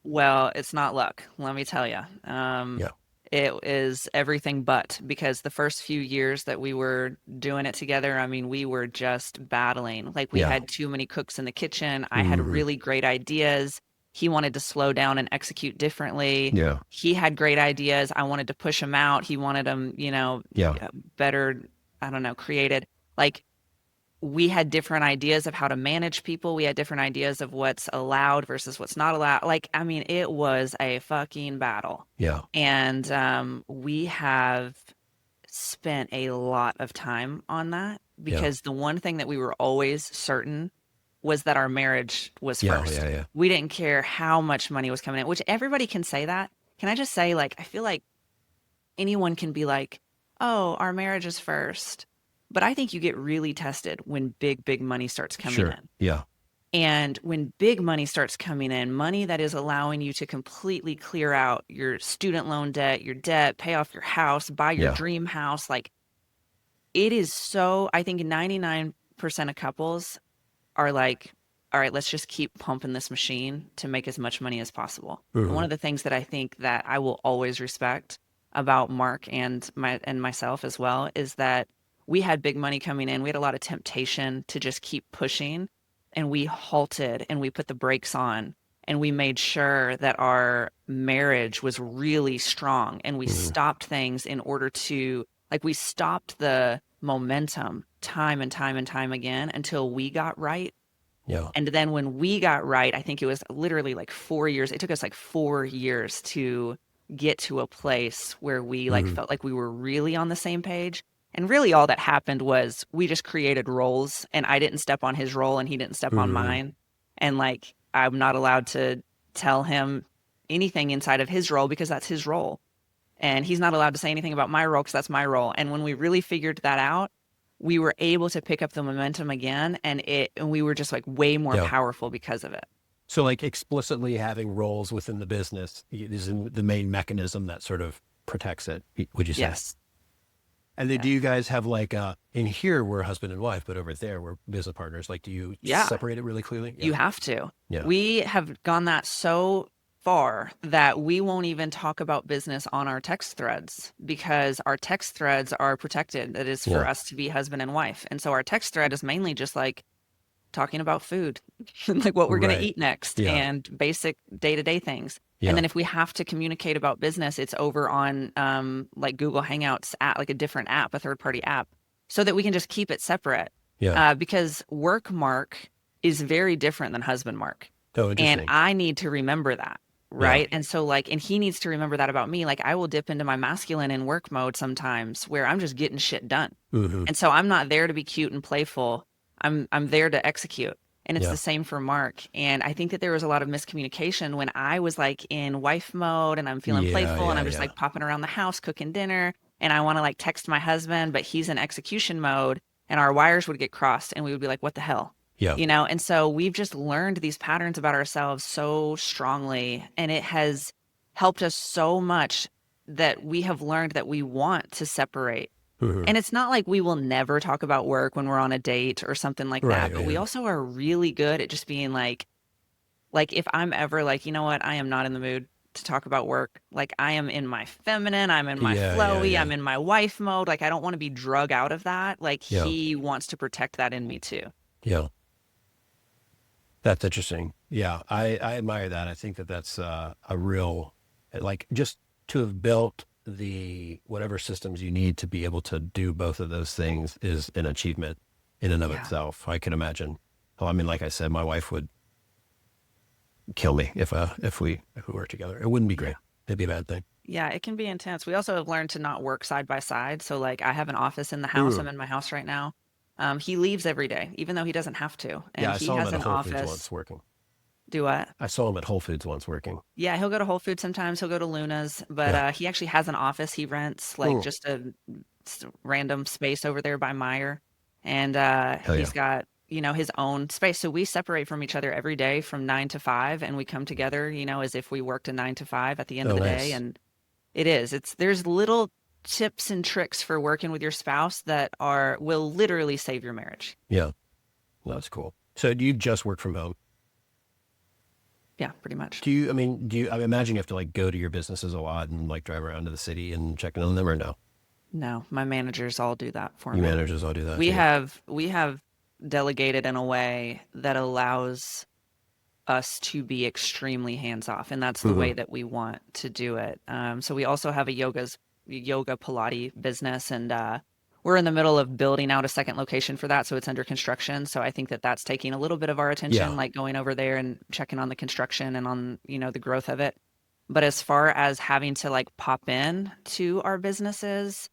B: well, it's not luck, let me tell you.
A: Yeah.
B: It is everything but because the first few years that we were doing it together, I mean, we were just battling. Like we
A: Yeah.
B: had too many cooks in the kitchen. I had
A: Hmm.
B: really great ideas. He wanted to slow down and execute differently.
A: Yeah.
B: He had great ideas. I wanted to push him out. He wanted them,
A: Yeah.
B: better, I don't know, created. Like we had different ideas of how to manage people. We had different ideas of what's allowed versus what's not allowed. Like, I mean, it was a fucking battle.
A: Yeah.
B: And we have spent a lot of time on that
A: Yeah.
B: because the one thing that we were always certain was that our marriage was
A: Yeah.
B: first.
A: Yeah. Yeah.
B: We didn't care how much money was coming in, which everybody can say that. Can I just say, like, I feel like anyone can be like, oh, our marriage is first. But I think you get really tested when big, big money starts coming
A: Sure.
B: in.
A: Yeah.
B: And when big money starts coming in, money that is allowing you to completely clear out your student loan debt, your debt, pay off your house, buy your
A: Yeah.
B: dream house, like it is so, I think 99% of couples are like, all right, let's just keep pumping this machine to make as much money as possible. And one
A: Hmm.
B: of the things that I think that I will always respect about Mark and myself as well is that we had big money coming in. We had a lot of temptation to just keep pushing, and we halted and we put the brakes on and we made sure that our marriage was really strong and we
A: Hmm.
B: stopped things in order to like we stopped the momentum time and time and time again until we got right.
A: Yeah.
B: And then when we got right, I think it was literally like 4 years. It took us like 4 years to get to a place where we like
A: Hmm.
B: felt like we were really on the same page. And really all that happened was we just created roles, and I didn't step on his role and he didn't step on
A: Hmm.
B: mine. And like I'm not allowed to tell him anything inside of his role because that's his role. And he's not allowed to say anything about my role because that's my role. And when we really figured that out, we were able to pick up the momentum again, and we were just like way more
A: Yeah.
B: powerful because of it.
A: So like explicitly having roles within the business is the main mechanism that sort of protects it, would you say?
B: Yes.
A: And then do
B: Yes.
A: you guys have like in here we're husband and wife, but over there we're business partners. Like do you
B: Yeah.
A: separate it really clearly? Yeah.
B: You have to.
A: Yeah.
B: We have gone that so far that we won't even talk about business on our text threads because our text threads are protected. It is for
A: Yeah.
B: us to be husband and wife. And so our text thread is mainly just like talking about food, like what we're going to
A: Right.
B: eat next
A: Yeah.
B: and basic day-to-day things. And
A: Yeah.
B: then if we have to communicate about business, it's over on like Google Hangouts at like a different app, a third-party app, so that we can just keep it separate.
A: Yeah.
B: Because work Mark is very different than husband Mark.
A: Oh,
B: And
A: interesting.
B: I need to remember that.
A: Yeah.
B: Right. And so like, and he needs to remember that about me. Like I will dip into my masculine in work mode sometimes where I'm just getting shit done.
A: Hmm.
B: And so I'm not there to be cute and playful. I'm there to execute. And it's
A: Yeah.
B: the same for Mark. And I think that there was a lot of miscommunication when I was like in wife mode and I'm feeling
A: Yeah.
B: playful and
A: Yeah.
B: I'm just
A: Yeah.
B: like popping around the house cooking dinner and I want to like text my husband, but he's in execution mode and our wires would get crossed and we would be like, what the hell?
A: Yeah.
B: And so we've just learned these patterns about ourselves so strongly, and it has helped us so much that we have learned that we want to separate.
A: Hmm.
B: And it's not like we will never talk about work when we're on a date or something like
A: Right.
B: that, but we
A: Yeah.
B: also are really good at just being like if I'm ever like, you know what, I am not in the mood to talk about work. Like I am in my feminine, I'm in my
A: Yeah. Yeah.
B: flowy,
A: Yeah.
B: I'm in my wife mode. Like I don't want to be drug out of that. Like
A: Yeah.
B: he wants to protect that in me too.
A: Yeah. That's interesting. Yeah. I admire that. I think that that's a real, like just to have built the whatever systems you need to be able to do both of those things is an achievement in and of
B: Yeah.
A: itself. I can imagine. Oh, I mean, like I said, my wife would kill me if we worked together. It wouldn't be
B: Yeah.
A: great. It'd be a bad thing.
B: Yeah, it can be intense. We also have learned to not work side by side. So like I have an office in the house. I'm
A: Mm.
B: in my house right now. He leaves every day, even though he doesn't have to.
A: Yeah,
B: And
A: I
B: he
A: saw him
B: has
A: at a
B: an
A: Whole Foods
B: office.
A: once working.
B: Do what?
A: I saw him at Whole Foods once working.
B: Yeah, he'll go to Whole Foods sometimes. He'll go to Luna's, but
A: Yeah.
B: he actually has an office. He rents like
A: Mm.
B: just a random space over there by Meyer, and
A: Hell
B: he's
A: yeah.
B: got his own space. So we separate from each other every day from 9 to 5, and we come together, as if we worked a 9 to 5 at the end of
A: Oh,
B: the day.
A: nice.
B: And there's little tips and tricks for working with your spouse that will literally save your marriage.
A: Yeah. Well, that's cool. So do you just work from home?
B: Yeah, pretty much.
A: I imagine you have to like go to your businesses a lot and like drive around to the city and check in on them or no?
B: No, my managers all do that for
A: You
B: me.
A: managers all do that
B: We
A: too.
B: have we have delegated in a way that allows us to be extremely hands off, and that's the
A: Hmm.
B: way that we want to do it. So we also have a yoga Pilates business, and we're in the middle of building out a second location for that, so it's under construction. So I think that that's taking a little bit of our attention,
A: Yeah.
B: like going over there and checking on the construction and on the growth of it. But as far as having to like pop in to our businesses,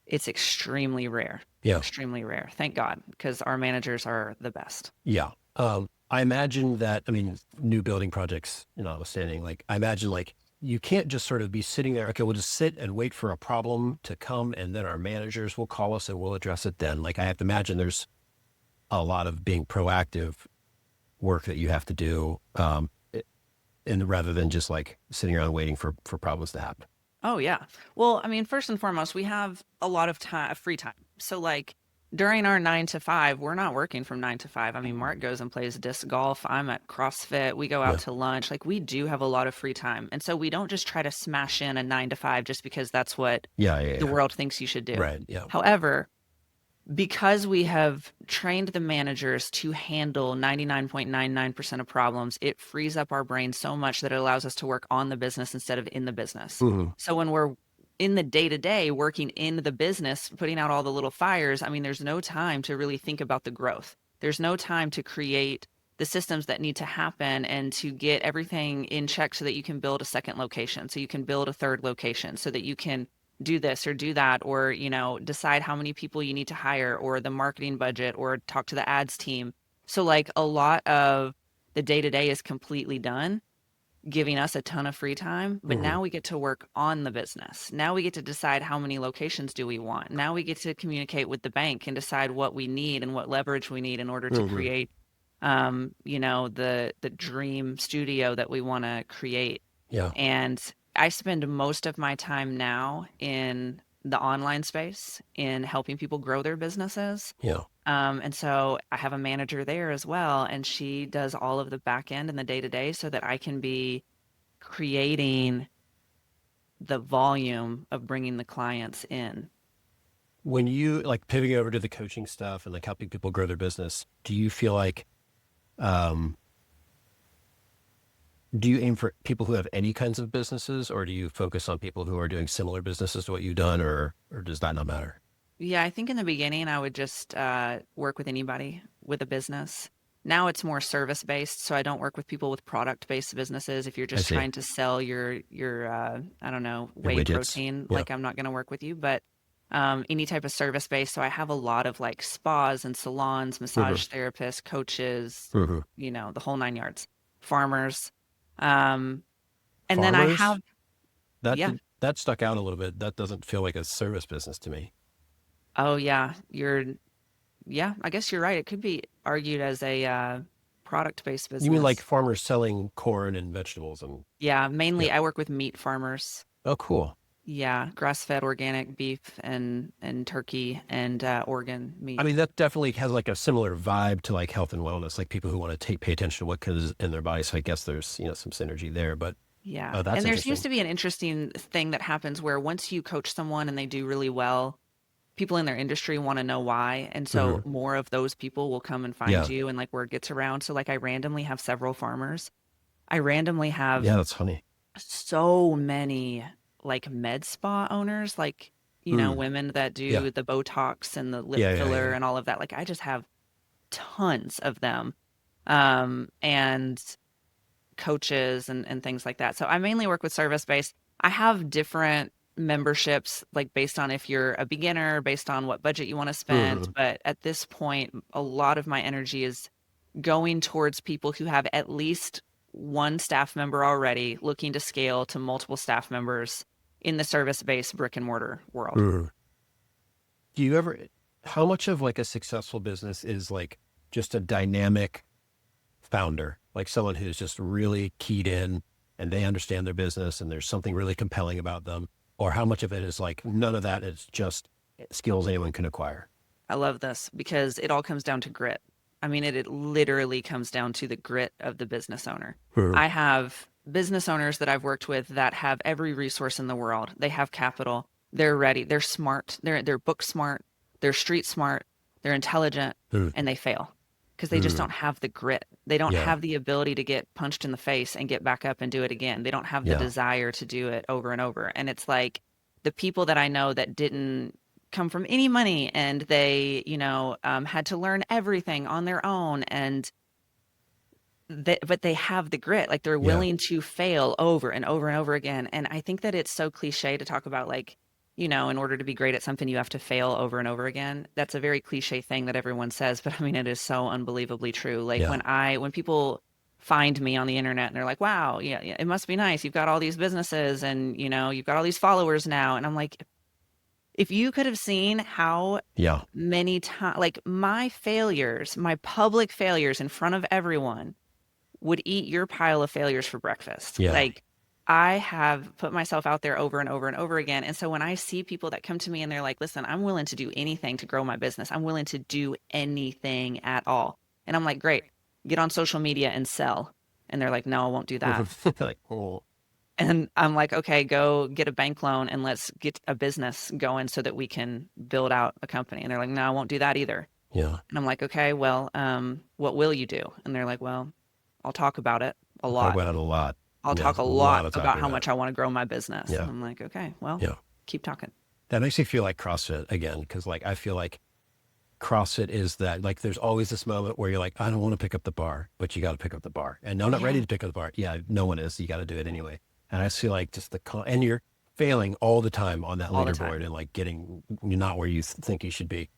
B: it's extremely rare.
A: Yeah.
B: Extremely rare. Thank God, because our managers are the best.
A: Yeah. I imagine that, I mean, new building projects, notwithstanding, like I imagine like you can't just sort of be sitting there. Okay, we'll just sit and wait for a problem to come and then our managers will call us and we'll address it then. Like I have to imagine there's a lot of being proactive work that you have to do. And rather than just like sitting around waiting for problems to happen.
B: Oh yeah. Well, I mean, first and foremost, we have a lot of time, free time. So like during our 9 to 5, we're not working from 9 to 5. I mean, Mark goes and plays disc golf. I'm at CrossFit. We go out
A: Yeah.
B: to lunch. Like we do have a lot of free time. And so we don't just try to smash in a 9 to 5 just because that's what
A: Yeah. Yeah.
B: the
A: Yeah.
B: world thinks you should do.
A: Right. Yeah.
B: However, because we have trained the managers to handle 99.99% of problems, it frees up our brain so much that it allows us to work on the business instead of in the business.
A: Hmm.
B: So when we're in the day to day working in the business, putting out all the little fires, I mean, there's no time to really think about the growth. There's no time to create the systems that need to happen and to get everything in check so that you can build a second location, so you can build a third location, so that you can do this or do that, or, decide how many people you need to hire, or the marketing budget, or talk to the ads team. So like a lot of the day to day is completely done, giving us a ton of free time. But
A: Mm-hmm.
B: now we get to work on the business. Now we get to decide how many locations do we want. Now we get to communicate with the bank and decide what we need and what leverage we need in order to
A: Mm-hmm.
B: create, the dream studio that we want to create.
A: Yeah.
B: And I spend most of my time now in the online space in helping people grow their businesses.
A: Yeah.
B: And so I have a manager there as well, and she does all of the back end and the day to day so that I can be creating the volume of bringing the clients in.
A: When you like pivoting over to the coaching stuff and like helping people grow their business, do you feel like, um, do you aim for people who have any kinds of businesses, or do you focus on people who are doing similar businesses to what you've done, or does that not matter?
B: Yeah, I think in the beginning I would just work with anybody with a business. Now it's more service based, so I don't work with people with product based businesses. If you're
A: I
B: just
A: see.
B: trying to sell your I don't know,
A: Your
B: whey
A: widgets.
B: protein,
A: Yeah.
B: like I'm not going to work with you. But any type of service based. So I have a lot of like spas and salons,
A: Mm-hmm.
B: massage therapists, coaches,
A: Mm-hmm.
B: the whole nine yards, farmers. Um, and then I
A: Farmers,
B: have, yeah.
A: that stuck out a little bit. That doesn't feel like a service business to me.
B: Oh yeah, yeah, I guess you're right. It could be argued as a product-based
A: You mean like
B: business.
A: farmers selling corn and vegetables and
B: Yeah,
A: yeah.
B: mainly I work with meat farmers.
A: Oh, cool.
B: Yeah, grass-fed organic beef and turkey and organ
A: I
B: meat.
A: mean, that definitely has like a similar vibe to like health and wellness, like people who want to pay attention to what goes in their body. So I guess there's, some synergy there, but
B: Yeah.
A: oh, that's
B: And there seems
A: interesting.
B: to be an interesting thing that happens where once you coach someone and they do really well, people in their industry want to know why. And so
A: Hmm.
B: more of those people will come and find
A: Yeah.
B: you and like word gets around. So like I randomly have several farmers. I randomly have
A: Yeah. That's funny.
B: so many like med spa owners, like,
A: Mm.
B: women that
A: Yeah.
B: do the Botox and the lip
A: Yeah. Yeah.
B: filler
A: Yeah.
B: and all of that. Like I just have tons of them. And coaches and things like that. So I mainly work with service based. I have different memberships, like based on if you're a beginner, based on what budget you want to spend.
A: Hmm.
B: But at this point, a lot of my energy is going towards people who have at least one staff member already looking to scale to multiple staff members in the service-based brick and mortar world.
A: Hmm. Do you ever, how much of like a successful business is like just a dynamic founder, like someone who's just really keyed in and they understand their business and there's something really compelling about them? Or how much of it is like none of that is just skills anyone can acquire?
B: I love this because it all comes down to grit. I mean, it literally comes down to the grit of the business owner.
A: Hmm.
B: I have business owners that I've worked with that have every resource in the world. They have capital. They're ready. They're smart. They're book smart. They're street smart. They're intelligent,
A: Hmm.
B: and they fail because they just
A: Hmm.
B: don't have the grit. They don't
A: Yeah.
B: have the ability to get punched in the face and get back up and do it again. They don't have the
A: Yeah.
B: desire to do it over and over. And it's like the people that I know that didn't come from any money and they, had to learn everything on their own and but they have the grit, like they're
A: Yeah.
B: willing to fail over and over and over again. And I think that it's so cliche to talk about like, in order to be great at something, you have to fail over and over again. That's a very cliche thing that everyone says, but I mean, it is so unbelievably true. Like
A: Yeah.
B: when people find me on the internet and they're like, wow, yeah, yeah, it must be nice. You've got all these businesses and, you've got all these followers now. And I'm like, if you could have seen how
A: Yeah.
B: many times, like my failures, my public failures in front of everyone would eat your pile of failures for breakfast.
A: Yeah.
B: Like I have put myself out there over and over and over again. And so when I see people that come to me and they're like, listen, I'm willing to do anything to grow my business. I'm willing to do anything at all. And I'm like, great, get on social media and sell. And they're like, no, I won't do that.
A: Like, oh,
B: And I'm like, okay, go get a bank loan and let's get a business going so that we can build out a company. And they're like, no, I won't do that either.
A: yeah.
B: And I'm like, okay, well, what will you do? And they're like, well, I'll talk about it a
A: I'll talk
B: lot.
A: about it a lot.
B: I'll
A: Yeah.
B: talk a
A: A lot
B: lot
A: of
B: about
A: talking
B: how
A: about it.
B: much I want to grow my business. And
A: Yeah.
B: I'm like, okay, well,
A: Yeah.
B: keep talking.
A: That makes me feel like CrossFit again, because like I feel like CrossFit is that, like, there's always this moment where you're like, I don't want to pick up the bar, but you got to pick up the bar. And I'm not ready
B: Yeah,
A: to pick up the bar. Yeah, no one is. You got to do it anyway. And I feel like just and you're failing all the time on that
B: all the
A: leaderboard
B: time.
A: and like you're not where you think you should be,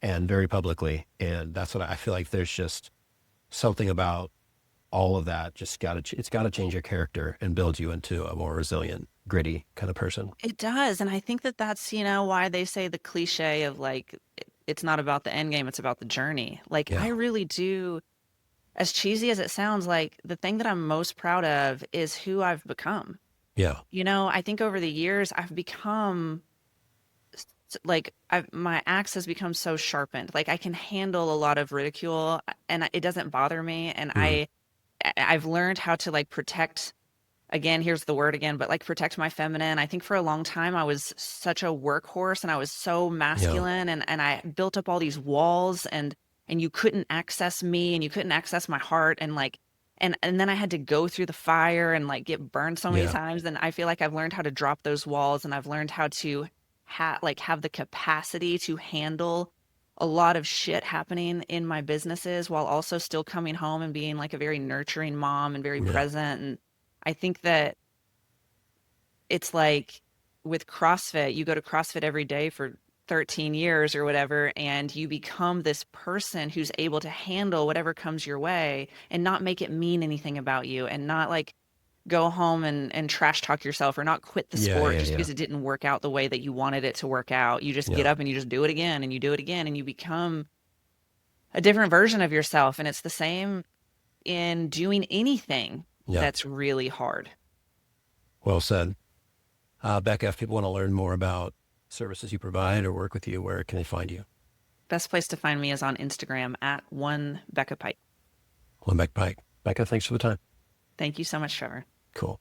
A: and very publicly. And that's what I feel like. There's just something about all of that. Just it's got to change your character and build you into a more resilient, gritty kind of person.
B: It does, and I think that that's, you know, why they say the cliche of like it's not about the end game, it's about the journey. Like I
A: Yeah.
B: really do, as cheesy as it sounds, like the thing that I'm most proud of is who I've become.
A: Yeah.
B: You know, I think over the years I've become like my axe has become so sharpened. Like I can handle a lot of ridicule and it doesn't bother me. And
A: Mm.
B: I've learned how to like protect, again, here's the word again, but like protect my feminine. I think for a long time I was such a workhorse and I was so
A: Yeah.
B: masculine and I built up all these walls and you couldn't access me and you couldn't access my heart and like and then I had to go through the fire and like get burned so many
A: Yeah.
B: times. And I feel like I've learned how to drop those walls and I've learned how to have the capacity to handle a lot of shit happening in my businesses while also still coming home and being like a very nurturing mom and very
A: Yeah.
B: present. And I think that it's like with CrossFit, you go to CrossFit every day for 13 years or whatever, and you become this person who's able to handle whatever comes your way and not make it mean anything about you and not like go home and trash talk yourself or not quit the
A: Yeah.
B: sport
A: Yeah.
B: just
A: Yeah.
B: because it didn't work out the way that you wanted it to work out. You just get
A: Yeah.
B: up and you just do it again and you do it again and you become a different version of yourself. And it's the same in doing anything
A: Yeah.
B: that's really hard.
A: Well said. Becca, if people want to learn more about services you provide or work with you, where can they find you?
B: Best place to find me is on Instagram at one Becca Pike.
A: Becca Pike. Becca, thanks for the time.
B: Thank you so much, Trevor.
A: Cool.